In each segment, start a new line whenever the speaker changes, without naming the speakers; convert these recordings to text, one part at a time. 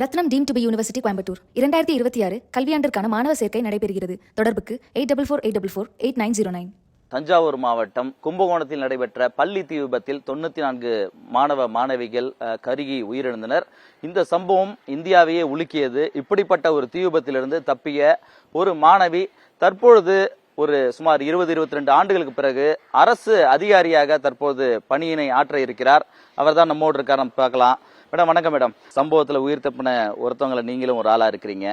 Ratnam deemed to be university Coimbatore 2026 கல்வியாண்டிற்கான மாணவர் சேர்க்கை நடைபெறுகிறது. தொடர்புக்கு 8448448909.
தஞ்சாவூர் மாவட்டம் கும்பகோணத்தில் நடைபெற்ற பள்ளி தீ விபத்தில் 94 மாணவ மாணவிகள் கருகி உயிரிழந்தனர். இந்த சம்பவம் இந்தியாவையே உலுக்கியது. இப்படிப்பட்ட ஒரு தீ விபத்திலிருந்து தப்பிய ஒரு மாணவி தற்பொழுது ஒரு சுமார் 20-22 ஆண்டுகளுக்கு பிறகு அரசு அதிகாரியாக தற்போது பணியினை ஆற்ற இருக்கிறார். அவர் தான் நம்மோடு இருக்கார், நம்ம பார்க்கலாம். மேடம் வணக்கம். மேடம், சம்பவத்துல உயிர் தப்பின ஒருத்தவங்களை நீங்களும் ஒரு ஆளா இருக்கிறீங்க.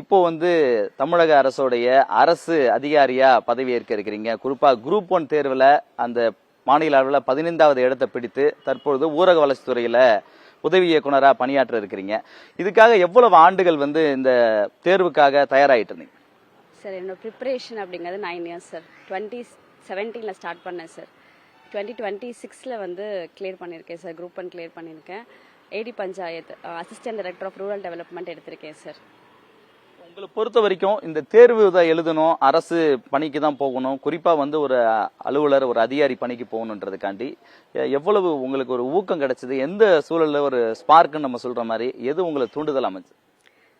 இப்போ தமிழக அரசோடைய அரசு அதிகாரியா பதவி ஏற்க இருக்கிறீங்க. குறிப்பா குரூப் 1 தேர்வுல அந்த மாநில அளவில் 15வது இடத்தை பிடித்து தற்பொழுது ஊரக வளர்ச்சித்துறையில உதவி இயக்குனரா பணியாற்ற இருக்கிறீங்க. இதுக்காக எவ்வளவு ஆண்டுகள் இந்த தேர்வுக்காக தயாராகிட்டு இருந்தீங்க?
சார், என்னோட ப்ரிப்பரேஷன் அப்படிங்கிறது 9 இயர்ஸ் சார். 2017 ஸ்டார்ட் பண்ணேன் சார். 2026 கிளியர் பண்ணியிருக்கேன் சார். குரூப் 1 கிளியர் பண்ணியிருக்கேன். AD panchayat assistant director of rural development எடுத்திருக்கேன் சார்.
உங்களை பொறுத்த வரைக்கும் இந்த தேர்வு தான் எழுதணும், அரசு பணிக்கு தான் போகணும், குறிப்பா ஒரு அலுவலர் ஒரு அதிகாரி பணிக்கு போகணுன்றதுக்காண்டி எவ்வளவு உங்களுக்கு ஒரு ஊக்கம் கிடைச்சது? எந்த சூழல்ல ஒரு ஸ்பார்க்குன்னு நம்ம சொல்ற மாதிரி எது உங்களுக்கு தூண்டுதல் அமைச்சு?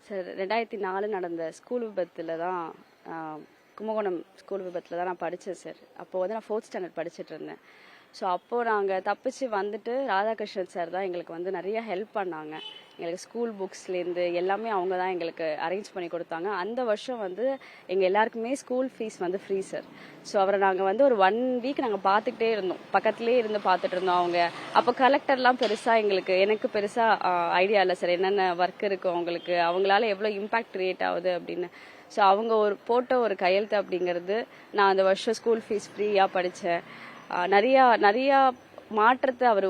சார், 2004 நடந்த ஸ்கூல் விபத்துல தான், கும்பகோணம் ஸ்கூல் விபத்தில் தான் நான் படித்தேன் சார். அப்போது நான் 4th ஸ்டாண்டர்ட் படிச்சுட்டு இருந்தேன். ஸோ அப்போது நாங்கள் தப்பிச்சு வந்துட்டு ராதாகிருஷ்ணன் சார் தான் எங்களுக்கு நிறைய ஹெல்ப் பண்ணாங்க. எங்களுக்கு ஸ்கூல் புக்ஸ்லேருந்து எல்லாமே அவங்க தான் எங்களுக்கு அரேஞ்ச் பண்ணி கொடுத்தாங்க. அந்த வருஷம் எங்கள் எல்லாருக்குமே school fees free sir. So அவரை நாங்கள் ஒரு 1 வீக் நாங்கள் பார்த்துக்கிட்டே இருந்தோம், பக்கத்துலேயே இருந்து பார்த்துட்டு இருந்தோம். அவங்க அப்போ கலெக்டர்லாம் பெருசாக எனக்கு பெருசாக ஐடியா இல்லை சார், என்னென்ன ஒர்க் இருக்கும் அவங்களுக்கு, அவங்களால எவ்வளோ இம்பாக்ட் கிரியேட் ஆகுது அப்படின்னு. ஸோ அவங்க போட்ட ஒரு கையெழுத்து அப்படிங்கிறது, நான் அந்த வருஷம் ஸ்கூல் ஃபீஸ் ஃப்ரீயாக படித்தேன். நிறையா மாற்றத்தை அவர்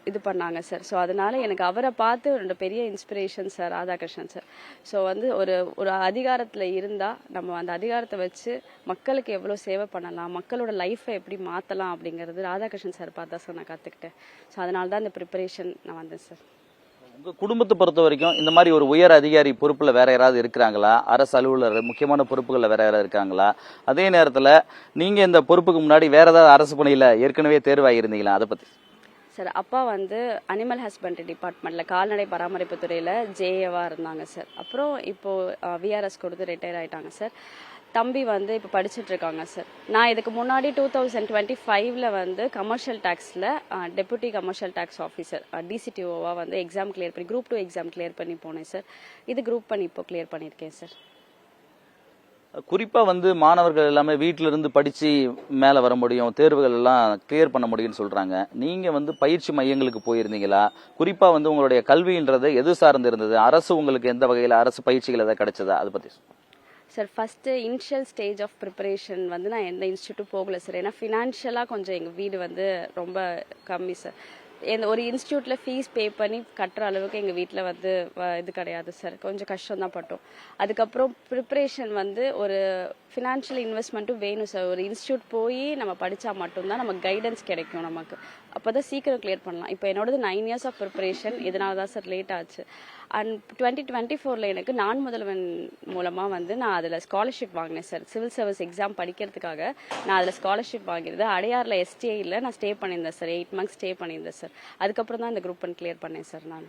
இது பண்ணாங்க சார். ஸோ அதனால எனக்கு அவரை பார்த்து ஒரு பெரிய inspiration sir Radhakrishnan sir. So ஒரு அதிகாரத்தில் இருந்தால் நம்ம அந்த அதிகாரத்தை வச்சு மக்களுக்கு எவ்வளோ சேவை பண்ணலாம், மக்களோட லைஃப்பை எப்படி மாற்றலாம் அப்படிங்கிறது ராதாகிருஷ்ணன் சார் பார்த்தா சார் நான் கற்றுக்கிட்டேன். ஸோ அதனால தான் இந்த ப்ரிப்பரேஷன் நான் வந்தேன் சார்.
உங்க குடும்பத்தை பொறுத்த வரைக்கும் இந்த மாதிரி ஒரு உயர் அதிகாரி பொறுப்புல வேற யாராவது இருக்கிறாங்களா? அரசு அலுவலர் முக்கியமான பொறுப்புகள்ல வேற யாராவது இருக்காங்களா? அதே நேரத்துல நீங்க இந்த பொறுப்புக்கு முன்னாடி வேற ஏதாவது அரசு பணியில ஏற்கனவே தேர்வாயிருந்தீங்களா? அதை பத்தி
சார், அப்பா அனிமல் ஹஸ்பண்ட்ரி டிபார்ட்மெண்ட்ல கால்நடை பராமரிப்பு துறையில ஜேஏவா இருந்தாங்க சார். அப்புறம் இப்போ விஆர்எஸ் கொடுத்து ரிட்டையர் ஆயிட்டாங்க சார். தம்பி இப்போ படிச்சுட்டு இருக்காங்க சார். நான் இதுக்கு முன்னாடி 2025 கமர்ஷியல் டேக்ஸில் டெபுட்டி கமர்ஷியல் டேக்ஸ் ஆஃபீஸர் டிசிடிஓவா எக்ஸாம் கிளியர் பண்ணி குரூப் 2 எக்ஸாம் கிளியர் பண்ணி போனேன் சார். இது குரூப் 1 இப்போ கிளியர் பண்ணியிருக்கேன் சார்.
குறிப்பா மாணவர்கள் எல்லாமே வீட்டில இருந்து படிச்சு மேல வர முடியும், தேர்வுகள் எல்லாம் கிளியர் பண்ண முடியும்னு சொல்றாங்க. நீங்க பயிற்சி மையங்களுக்கு போயிருந்தீங்களா? குறிப்பா உங்களுடைய கல்வின்றது எது சார்ந்து இருந்தது? அரசு உங்களுக்கு எந்த வகையில அரசு பயிற்சிகள் ஏதாவது கிடைச்சதா? அதை பத்தி
sir, first initial stage of preparation நான் எந்த இன்ஸ்டியூட்டும் போகல சார். ஏன்னா ஃபினான்ஷியலாக கொஞ்சம் எங்கள் வீடு ரொம்ப கம்மி சார். ஒரு இன்ஸ்டியூட்டில் ஃபீஸ் பே பண்ணி கட்டுற அளவுக்கு எங்கள் வீட்டில் இது கிடையாது சார். கொஞ்சம் கஷ்டம் தான் பட்டோம். அதுக்கப்புறம் ப்ரிப்பரேஷன் ஒரு ஃபினான்ஷியல் இன்வெஸ்ட்மெண்ட்டும் வேணும் சார். ஒரு இன்ஸ்டியூட் போய் நம்ம படித்தா மட்டும்தான் நமக்கு கைடன்ஸ் கிடைக்கும் நமக்கு. அப்போ தான் சீக்கிரம் கிளியர் பண்ணலாம். இப்போ என்னோடது 9 இயர்ஸ் ஆஃப் ப்ரிப்பரேஷன். இதனால தான் சார் லேட் ஆச்சு. அண்ட் 2024 எனக்கு நான் முதல்வன் மூலமாக நான் அதில் ஸ்காலர்ஷிப் வாங்கினேன் சார். சிவில் சர்வீஸ் எக்ஸாம் படிக்கிறதுக்காக நான் அதில் ஸ்காலர்ஷிப் வாங்கியிருந்தேன். அடையாரில் STIயில் நான் ஸ்டே பண்ணியிருந்தேன் சார். 8 months ஸ்டே பண்ணியிருந்தேன் சார். அதுக்கப்புறம் தான் இந்த குரூப் 1 கிளியர் பண்ணேன் சார். நான்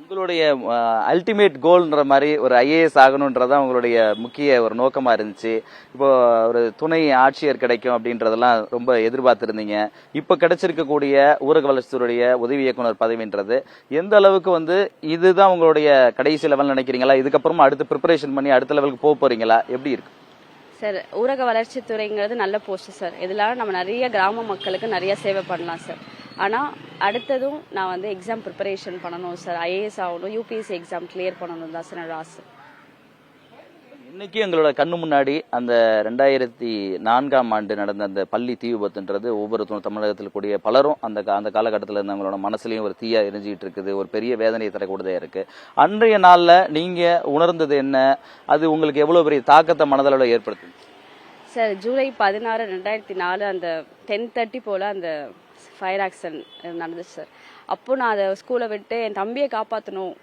உங்களுடைய அல்டிமேட் கோல்ன்ற மாதிரி ஒரு IAS ஆகணுன்றதான் உங்களுடைய முக்கிய ஒரு நோக்கமா இருந்துச்சு. இப்போ ஒரு துணை ஆட்சியர் கிடைக்கும் அப்படின்றதெல்லாம் ரொம்ப எதிர்பார்த்திருந்தீங்க. இப்ப கிடைச்சிருக்கக்கூடிய ஊரக வளர்ச்சித்துறையுடைய உதவி இயக்குனர் பதவின்றது எந்த அளவுக்கு இதுதான் உங்களுடைய கடைசி லெவல் நினைக்கிறீங்களா? இதுக்கப்புறமா அடுத்து ப்ரிப்பரேஷன் பண்ணி அடுத்த லெவலுக்கு போக போறீங்களா? எப்படி இருக்கு
சார்? ஊரக வளர்ச்சித்துறைங்கிறது நல்ல போஸ்ட் சார். இதெல்லாம் நம்ம நிறைய கிராம மக்களுக்கு நிறைய சேவை பண்ணலாம் சார். ஆனால் அடுத்ததும் நான் எக்ஸாம் ப்ரிப்பரேஷன் பண்ணணும் சார். IAS ஆகணும், UPSC எக்ஸாம் கிளியர் பண்ணணும் தான் சார் என்னோட ஆசை.
இன்னைக்கு எங்களோட கண்ணு முன்னாடி அந்த 2004ஆம் ஆண்டு நடந்த அந்த பள்ளி தீ விபத்துன்றது ஒவ்வொரு தமிழகத்தில் கூடிய பலரும் அந்த காலகட்டத்தில் இருந்தவங்களோட மனசுலயும் ஒரு தீயா எரிஞ்சிட்டு இருக்குது. ஒரு பெரிய வேதனையை தரக்கூடியதா இருக்கு. அன்றைய நாள்ல நீங்க உணர்ந்தது என்ன? அது உங்களுக்கு எவ்வளவு பெரிய தாக்கத்தை மனதளவில் ஏற்படுத்துது
சார்? ஜூலை 16, 2004 அந்த 10:30 போல அந்த ஃபயர் ஆக்சிடென்ட் நடந்துச்சு சார். அப்போ நான் அதை ஸ்கூலை விட்டு என் தம்பியை காப்பாற்றணும்,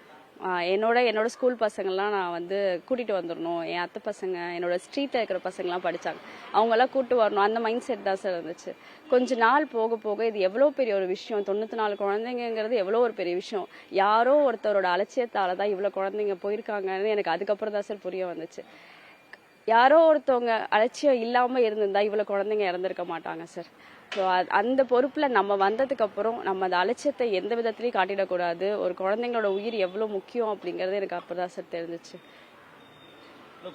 என்னோட ஸ்கூல் பசங்கள்லாம் நான் வந்து கூட்டிகிட்டு வந்துடணும். என் அத்தை பசங்க, என்னோட ஸ்ட்ரீட்டில் இருக்கிற பசங்கள்லாம் படித்தாங்க, அவங்கெல்லாம் கூப்பிட்டு வரணும். அந்த மைண்ட் செட் தான் சார் இருந்துச்சு. கொஞ்ச நாள் போக போக இது எவ்வளோ பெரிய ஒரு விஷயம், 94 குழந்தைங்கிறது எவ்வளோ ஒரு பெரிய விஷயம். யாரோ ஒருத்தரோட அலட்சியத்தால் தான் இவ்வளோ குழந்தைங்க போயிருக்காங்கன்னு எனக்கு அதுக்கப்புறம் தான் சார் புரிய வந்துச்சு. யாரோ ஒருத்தவங்க அலட்சியம் இல்லாமல் இருந்திருந்தா இவ்வளோ குழந்தைங்க இறந்துருக்க மாட்டாங்க சார். ஸோ அந்த பொறுப்பில் நம்ம வந்ததுக்கு அப்புறம் நம்ம அந்த அலட்சியத்தை எந்த விதத்துலையும் காட்டிடக்கூடாது. ஒரு குழந்தைங்களோட உயிர் எவ்வளோ முக்கியம் அப்படிங்கிறது எனக்கு அப்போ தான் சார் தெரிஞ்சிச்சு.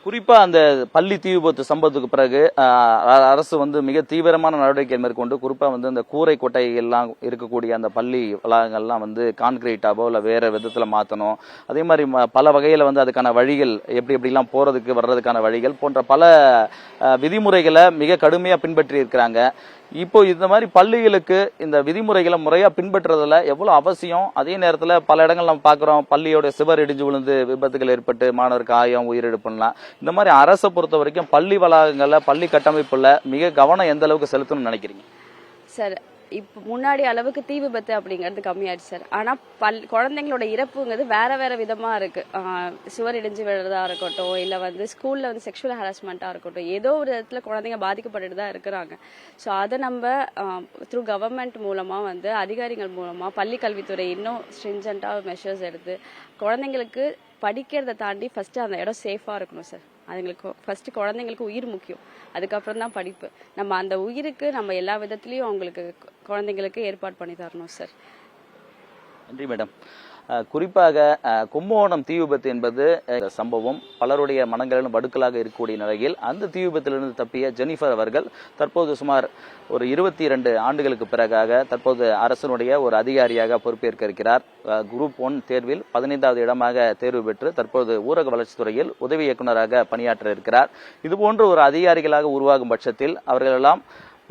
குறிப்பா அந்த பள்ளி தீ விபத்து சம்பவத்துக்கு பிறகு அரசு வந்து மிக தீவிரமான நடவடிக்கை மேற்கொண்டு குறிப்பா வந்து அந்த கூரை கொட்டைகள்லாம் இருக்கக்கூடிய அந்த பள்ளி வளாகங்கள்லாம் வந்து கான்கிரீட்டாவோ இல்லை வேற விதத்துல மாற்றணும். அதே மாதிரி பல வகையில வந்து அதுக்கான வழிகள் எப்படிலாம் போறதுக்கு வர்றதுக்கான வழிகள் போன்ற பல விதிமுறைகளை மிக கடுமையா பின்பற்றி இருக்கிறாங்க. இப்போ இந்த மாதிரி பள்ளிகளுக்கு இந்த விதிமுறைகளை முறையா பின்பற்றுறதுல எவ்வளவு அவசியம், அதே நேரத்துல பல இடங்கள் நம்ம பாக்குறோம் பள்ளியோட சுவர் இடிஞ்சு விழுந்து விபத்துகள் ஏற்பட்டு மாணவருக்கு ஆயம் உயிரிழப்புலாம். இந்த மாதிரி அரசை பொறுத்த வரைக்கும் பள்ளி வளாகங்கள்ல பள்ளி கட்டமைப்புல மிக கவனம் எந்த அளவுக்கு செலுத்தணும்னு நினைக்கிறீங்க
சார்? இப்போ முன்னாடி அளவுக்கு தீ விபத்து அப்படிங்கிறது கம்மியாயிடுச்சு சார். ஆனால் குழந்தைங்களோட இறப்புங்கிறது வேற விதமாக இருக்கு. சுவர் இடிஞ்சு விழுறதா இருக்கட்டும், இல்லை வந்து ஸ்கூலில் வந்து செக்ஷுவல் ஹராஸ்மெண்ட்டாக இருக்கட்டும், ஏதோ ஒரு இடத்துல குழந்தைங்க பாதிக்கப்பட்டுட்டு தான் இருக்கிறாங்க. ஸோ அதை நம்ம த்ரூ கவர்மெண்ட் மூலமாக வந்து அதிகாரிகள் மூலமாக பள்ளி கல்வித்துறை இன்னும் ஸ்ட்ரிஞ்சண்ட்டாக மெஷர்ஸ் எடுத்து குழந்தைங்களுக்கு படிக்கிறத தாண்டி ஃபர்ஸ்ட் அந்த இடம் சேஃபாக இருக்கணும் சார். அதுங்களுக்கு ஃபர்ஸ்ட் குழந்தைங்களுக்கு உயிர் முக்கியம், அதுக்கப்புறம் தான் படிப்பு. நம்ம அந்த உயிருக்கு நம்ம எல்லா விதத்துலையும் அவங்களுக்கு குழந்தைங்களுக்கு ஏற்பாடு பண்ணி தரணும் சார்.
நன்றி மேடம். குறிப்பாக கும்பகோணம் தீ விபத்து என்பது சம்பவம் பலருடைய மனங்களிலும் வடுக்கலாக இருக்கக்கூடிய நிலையில் அந்த தீ விபத்திலிருந்து தப்பிய ஜெனிஃபர் அவர்கள் தற்போது சுமார் ஒரு 22 ஆண்டுகளுக்கு பிறகாக தற்போது அரசனுடைய ஒரு அதிகாரியாக பொறுப்பேற்க இருக்கிறார். குரூப் 1 தேர்வில் 15வது இடமாக தேர்வு பெற்று தற்போது ஊரக வளர்ச்சித்துறையில் உதவி இயக்குநராக பணியாற்ற இருக்கிறார். இதுபோன்ற ஒரு அதிகாரிகளாக உருவாகும் பட்சத்தில் அவர்களெல்லாம்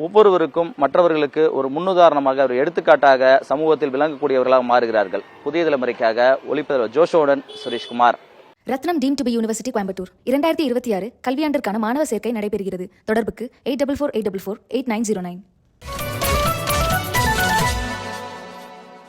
ஒவ்வொருவருக்கும் மற்றவர்களுக்கு ஒரு முன்னுதாரணமாக ஒரு எடுத்துக்காட்டாக சமூகத்தில் விளங்கக்கூடியவர்களாக மாறுகிறார்கள். புதிய தலைமுறைக்காக ஒளிப்பதிவர் ஜோஷோடன் Sureshkumar.
Ratnam deemed to be university Coimbatore 2026 கல்வியாண்டிற்கான மாணவர் சேர்க்கை நடைபெறுகிறது. தொடர்புக்கு 8448448909.